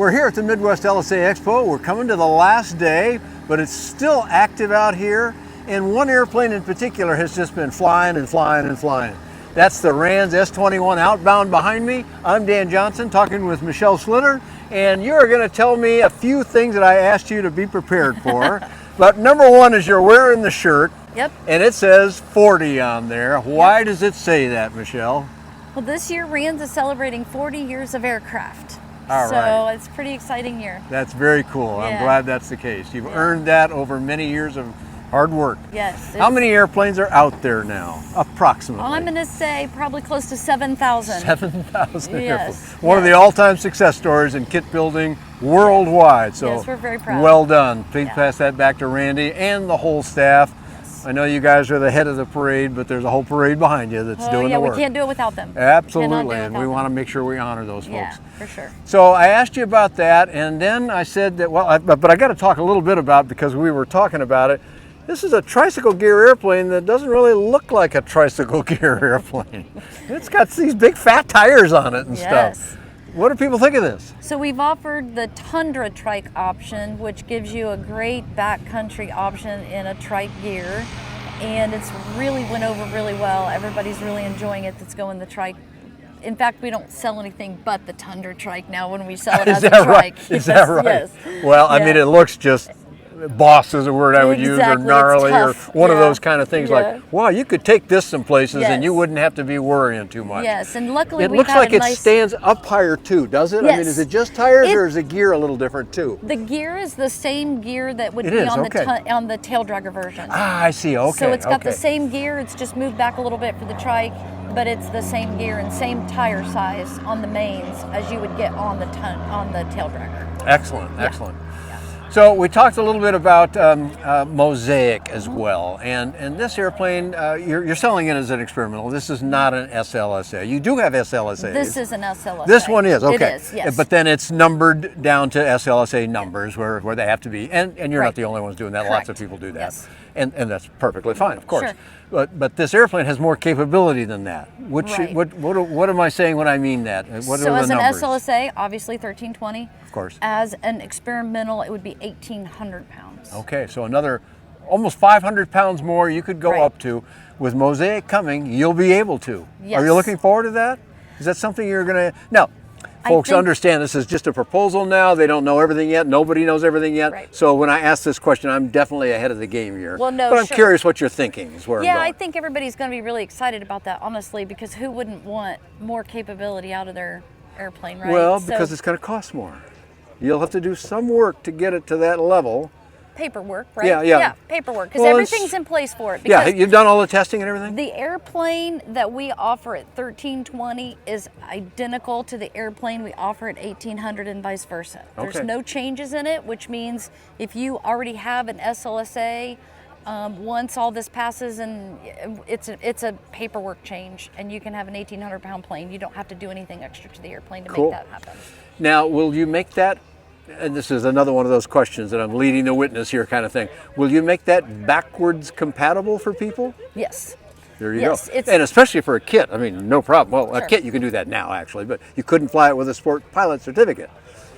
we're here at the Midwest LSA Expo. We're coming to the last day, but it's still active out here. And one airplane in particular has just been flying and flying and flying. That's the Rand's S-21 Outbound behind me. I'm Dan Johnson talking with Michelle Schlitter, and you're going to tell me a few things that I asked you to be prepared for. But number one is you're wearing the shirt. Yep. And it says 40 on there. Why does it say that, Michelle? Well, this year Rand's is celebrating 40 years of aircraft. All so right. it's a pretty exciting year. That's very cool. I'm glad that's the case. You've earned that over many years of hard work. Yes. How many airplanes are out there now, approximately? I'm going to say probably close to 7,000. 7,000 Yes. airplanes. One of the all-time success stories in kit building worldwide. So yes, we're very proud. Well done. Please pass that back to Randy and the whole staff. I know you guys are the head of the parade, but there's a whole parade behind you that's doing the work. We can't do it without them. Absolutely, and we want to make sure we honor those folks. Yeah, for sure. So I asked you about that, and then I said that, well, but I got to talk a little bit about, because we were talking about it, this is a tricycle gear airplane that doesn't really look like a tricycle gear airplane. It's got these big fat tires on it and stuff. What do people think of this? So we've offered the Tundra trike option, which gives you a great backcountry option in a trike gear, and it's really went over really well. Everybody's really enjoying it that's going the trike. In fact, we don't sell anything but the Tundra trike now when we sell it as a trike. Right? Is that right? Yes. Well, I mean, it looks just, boss is a word I would use, or gnarly, or one of those kind of things like, wow, you could take this some places and you wouldn't have to be worrying too much. Yes, and luckily it looks like it stands up higher too, does it? Yes. I mean, is it just tires or is the gear a little different too? The gear is the same gear that would be on the tail dragger version. Ah, I see, okay. So it's got the same gear, it's just moved back a little bit for the trike, but it's the same gear and same tire size on the mains as you would get on the tail dragger. Excellent, excellent. So we talked a little bit about Mosaic as well, and this airplane, you're selling it as an experimental. This is not an SLSA. You do have SLSAs. This is an SLSA. This one is, okay. It is, yes. But then it's numbered down to SLSA numbers where they have to be, and you're not the only ones doing that. Correct. Lots of people do that. Yes. And that's perfectly fine, of course. Sure. But this airplane has more capability than that. What am I saying when I mean that? What so are as the an numbers? SLSA, obviously 1320. Of course. As an experimental, it would be 1,800 pounds. Okay, so another almost 500 pounds more you could go up to. With Mosaic coming, you'll be able to. Yes. Are you looking forward to that? Is that something you're going to... Now, folks understand this is just a proposal now. They don't know everything yet. Nobody knows everything yet. Right. So when I ask this question, I'm definitely ahead of the game here. Well, no, but I'm curious what you're thinking is where I'm going. I think everybody's going to be really excited about that, honestly, because who wouldn't want more capability out of their airplane, right? Well, because it's going to cost more. You'll have to do some work to get it to that level. Paperwork, right? Yeah, paperwork, because everything's in place for it. Yeah, you've done all the testing and everything? The airplane that we offer at 1320 is identical to the airplane we offer at 1800 and vice versa. There's no changes in it, which means if you already have an SLSA, once all this passes, and it's a paperwork change, and you can have an 1,800 pound plane. You don't have to do anything extra to the airplane to make that happen. Now, will you make that, and this is another one of those questions that I'm leading the witness here kind of thing, will you make that backwards compatible for people? Yes. There you go. And especially for a kit, I mean, no problem. Well, a kit you can do that now actually, but you couldn't fly it with a sport pilot certificate.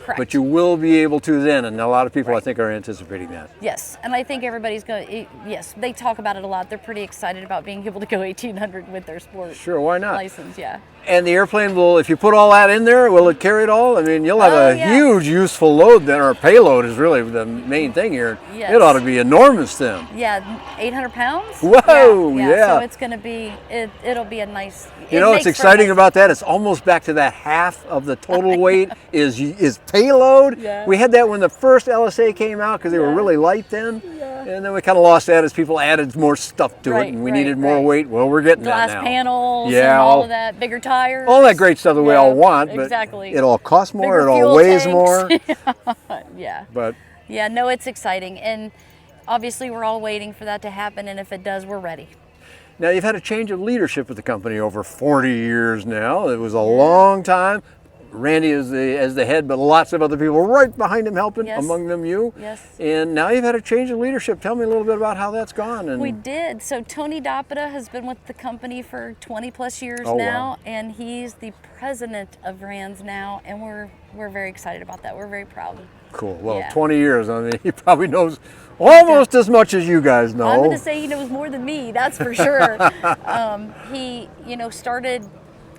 Correct. But you will be able to then, and a lot of people I think are anticipating that. Yes, and I think everybody's going, yes, they talk about it a lot. They're pretty excited about being able to go 1,800 with their sport license, And the airplane will, if you put all that in there, will it carry it all? I mean, you'll have a huge useful load then, or payload is really the main thing here. Yes. It ought to be enormous then. Yeah, 800 pounds? Whoa, So it's going to be, it'll be a nice... You know what's exciting about that? It's almost back to that half of the total weight is payload. Yeah. We had that when the first LSA came out because they were really light then. And then we kind of lost that as people added more stuff to it and we needed more weight. Well, we're getting that now. Glass panels and all of that, bigger tires. All that great stuff that we all want, but it all costs more, bigger it all weighs more. But no, it's exciting. And obviously we're all waiting for that to happen, and if it does, we're ready. Now, you've had a change of leadership at the company over 40 years now. It was a long time. Randy as the head, but lots of other people right behind him helping, Yes. among them you. Yes. And now you've had a change of leadership. Tell me a little bit about how that's gone. And We did. So Tony Dapita has been with the company for 20 plus years Oh, now, wow. and he's the president of RANS now, and we're very excited about that. We're very proud. Cool. Well, Yeah. 20 years. I mean, he probably knows almost as much as you guys know. I'm going to say he knows more than me, that's for sure. He, started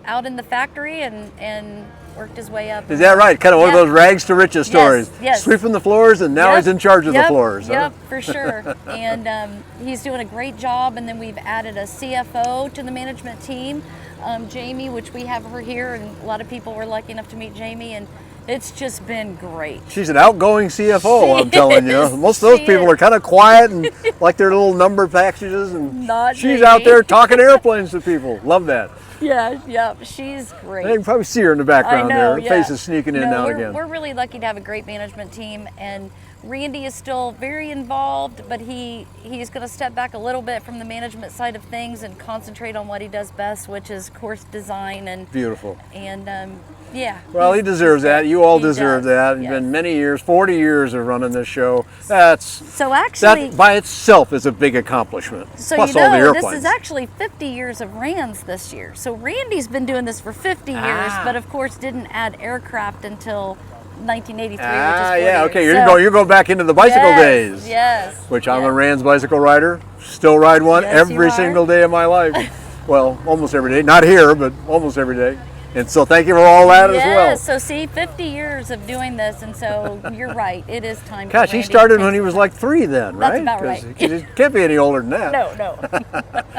out in the factory and worked his way up. Is that right? Kind of one of Yeah. those rags to riches stories. Yes. Sweeping the floors, and now Yep, he's in charge of yep, the floors. huh? Yep, for sure. And he's doing a great job. And then we've added a CFO to the management team, Jamie, which we have her here, and a lot of people were lucky enough to meet Jamie, and it's just been great. She's an outgoing CFO, She I'm telling you. is. Most of those She people is. are kind of quiet and like their little number packages, and Not she's Jamie. out there talking airplanes to people. Love that. Yeah, yep, she's great. You can probably see her in the I background know, there. Her yeah. face is sneaking in No, now we're, and again. We're really lucky to have a great management team, and Randy is still very involved, but he's going to step back a little bit from the management side of things and concentrate on what he does best, which is course design and Beautiful. Yeah. Well, he deserves that. You all deserve does, that. It's yes. been many years, 40 years of running this show. That actually, by itself is a big accomplishment. So Plus all the this airplanes. is actually 50 years of RANS this year. So Randy's been doing this for 50 years, but of course didn't add aircraft until 1983, which is 40 yeah, years. okay. So- You're going back into the bicycle days. Yes. Which I'm a yes. RANS bicycle rider. Still ride one Yes, you every are. single day of my life. Well, almost every day. Not here, but almost every day. And so thank you for all that as well. Yes, so see, 50 years of doing this, and so you're right, it is time for Gosh, he Randy to started take when he some was time. like 3 then, right? That's about right. 'Cause he can't be any older than that. No.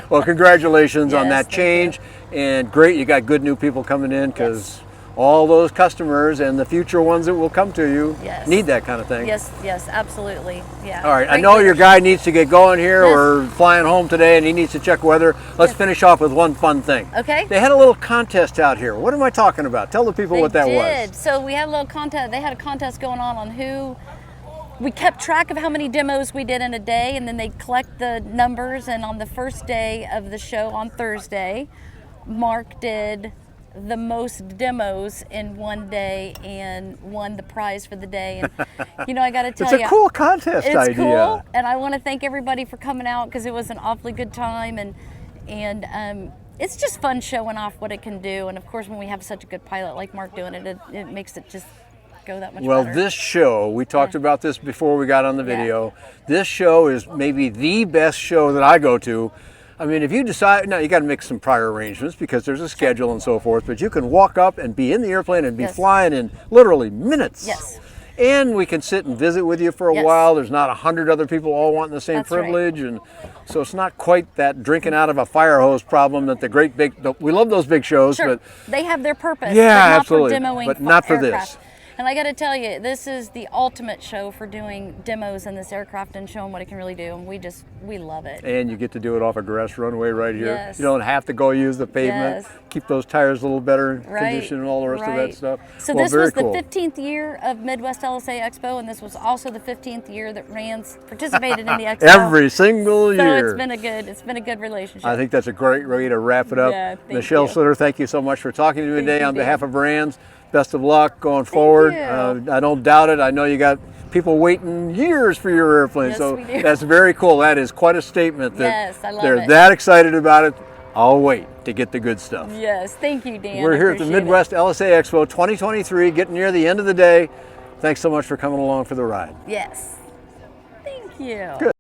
Well, congratulations on Yes, that thank change. And great, you got good new people coming in, because all those customers and the future ones that will come to you Yes. need that kind of thing. Yes, absolutely. Yeah. All right, I Great know your leadership. guy needs to get going here. Yes. We're flying home today and he needs to check weather. Let's Yes. finish off with one fun thing. Okay. They had a little contest out here. What am I talking about? Tell the people what that They was. did. So we had a little contest. They had a contest going on who. We kept track of how many demos we did in a day, and then they collect the numbers. And on the first day of the show on Thursday, Mark did the most demos in one day and won the prize for the day. And I got to tell you, It's a cool contest it's idea. cool, and I want to thank everybody for coming out, because it was an awfully good time, and it's just fun showing off what it can do. And of course, when we have such a good pilot like Mark doing it, it makes it just go that much Well, better. this show, we talked about this before we got on the video. This show is maybe the best show that I go to. I mean, if you decide, now you got to make some prior arrangements because there's a schedule and so forth, but you can walk up and be in the airplane and be Yes. flying in literally minutes. Yes. And we can sit and visit with you for a Yes. while. There's not 100 other people all wanting the same That's right. privilege. And so it's not quite that drinking out of a fire hose problem that we love those big shows, Sure, but they have their purpose. Yeah, but not absolutely. For demoing But not for this. aircraft. And I got to tell you, this is the ultimate show for doing demos in this aircraft and showing what it can really do. And we love it. and you get to do it off a grass runway right here. Yes. You don't have to go use the pavement. Yes. Keep those tires a little better Right, condition and all the rest of that stuff. So Well, this very was the cool. 15th year of Midwest LSA Expo, and this was also the 15th year that RANS participated in the Expo. Every single so year. it's been a good relationship. I think that's a great way to wrap it up. Yeah, thank Michelle you. Schlitter, thank you so much for talking to me Thank today you, on Dan. behalf of RANS. Best of luck going forward. you. I don't doubt it. I know you got people waiting years for your airplane, Yes, so we do. that's very cool. That is quite a statement that Yes, I love they're it. that excited about it. I'll wait to get the good stuff. Yes, thank you, Dan. We're I here at the appreciate it. Midwest LSA Expo 2023, getting near the end of the day. Thanks so much for coming along for the ride. Yes. Thank you. Good.